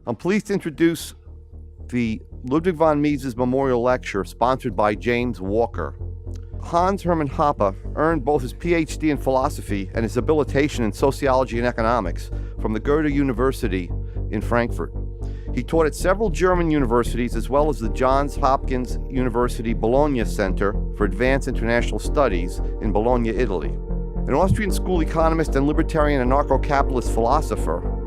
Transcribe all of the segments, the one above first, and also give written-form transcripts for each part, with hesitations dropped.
I'm pleased to introduce the Ludwig von Mises Memorial Lecture sponsored by James Walker. Hans-Hermann Hoppe earned both his PhD in philosophy and his habilitation in sociology and economics from the Goethe University in Frankfurt. He taught at several German universities as well as the Johns Hopkins University Bologna Center for Advanced International Studies in Bologna, Italy. An Austrian school economist and libertarian anarcho-capitalist philosopher,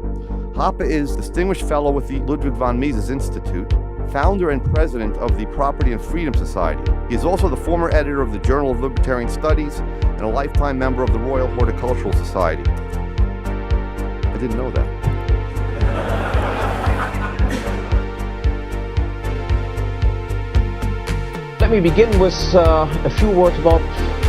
Hoppe is Distinguished Fellow with the Ludwig von Mises Institute, founder and president of the Property and Freedom Society. He is also the former editor of the Journal of Libertarian Studies and a lifetime member of the Royal Horticultural Society. I didn't know that. Let me begin with a few words about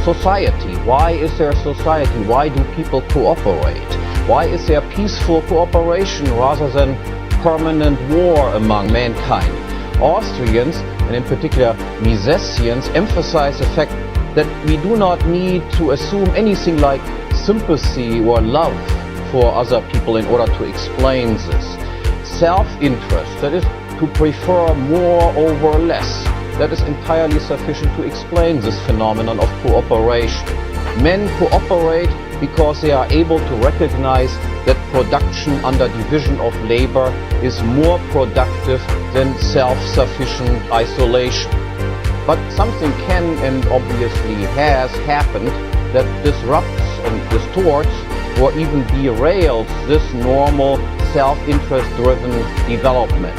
society. Why is there a society? Why do people cooperate? Why is there peaceful cooperation rather than permanent war among mankind? Austrians, and in particular Misesians, emphasize the fact that we do not need to assume anything like sympathy or love for other people in order to explain this. Self-interest, that is to prefer more over less, that is entirely sufficient to explain this phenomenon of cooperation. Men cooperate because they are able to recognize that production under division of labor is more productive than self-sufficient isolation. But something can and obviously has happened that disrupts and distorts or even derails this normal self-interest driven development.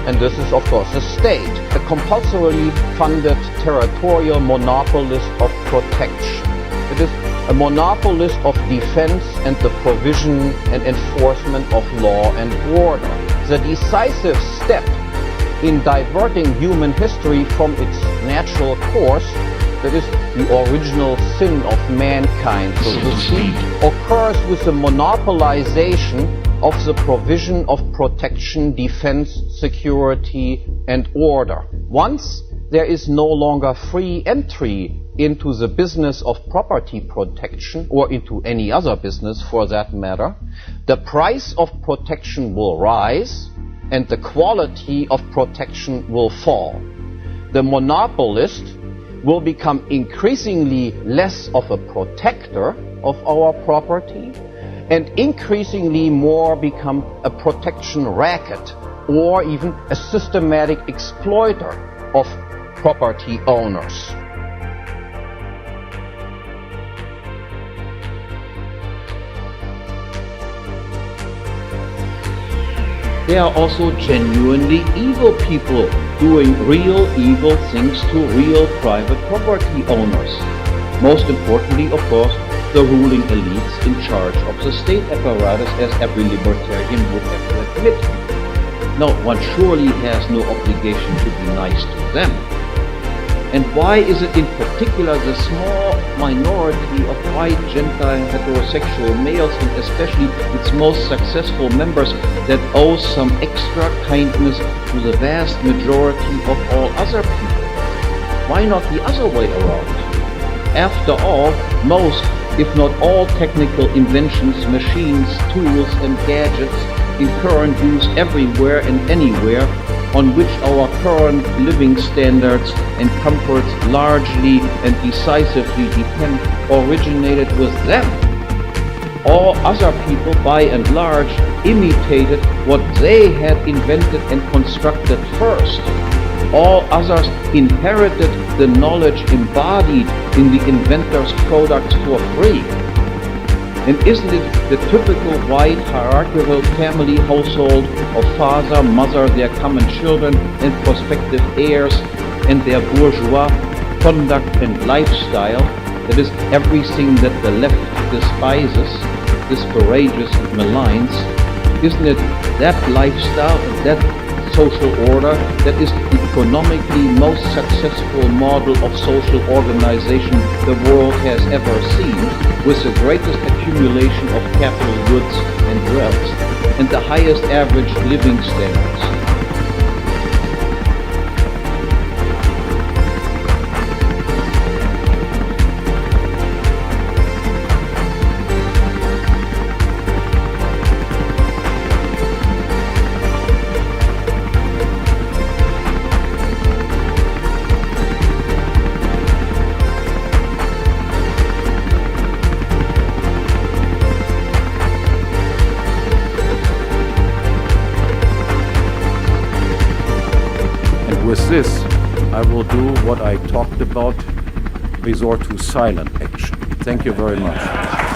And this is of course the state, a compulsorily funded territorial monopolist of protection. It is a monopolist of defense and the provision and enforcement of law and order. The decisive step in diverting human history from its natural course, that is the original sin of mankind, so to speak, occurs with the monopolization of the provision of protection, defense, security and order. Once there is no longer free entry into the business of property protection, or into any other business for that matter, the price of protection will rise and the quality of protection will fall. The monopolist will become increasingly less of a protector of our property and increasingly more become a protection racket or even a systematic exploiter of property owners. There are also genuinely evil people doing real evil things to real private property owners. Most importantly, of course, the ruling elites in charge of the state apparatus, as every libertarian would have to admit. Now, one surely has no obligation to be nice to them. And why is it in particular the small minority of white, gentile, heterosexual males, and especially its most successful members, that owes some extra kindness to the vast majority of all other people? Why not the other way around? After all, most, if not all technical inventions, machines, tools and gadgets in current use everywhere and anywhere, on which our current living standards and comforts largely and decisively depend, originated with them. All other people, by and large, imitated what they had invented and constructed first. All others inherited the knowledge embodied in the inventor's products for free. And isn't it the typical white hierarchical family household of father, mother, their common children and prospective heirs, and their bourgeois conduct and lifestyle, that is everything that the left despises, disparages and maligns? Isn't it that lifestyle and that social order that is the economically most successful model of social organization the world has ever seen, with the greatest accumulation of capital goods and wealth, and the highest average living standards? this, I will do what I talked about, resort to silent action. Thank you very much.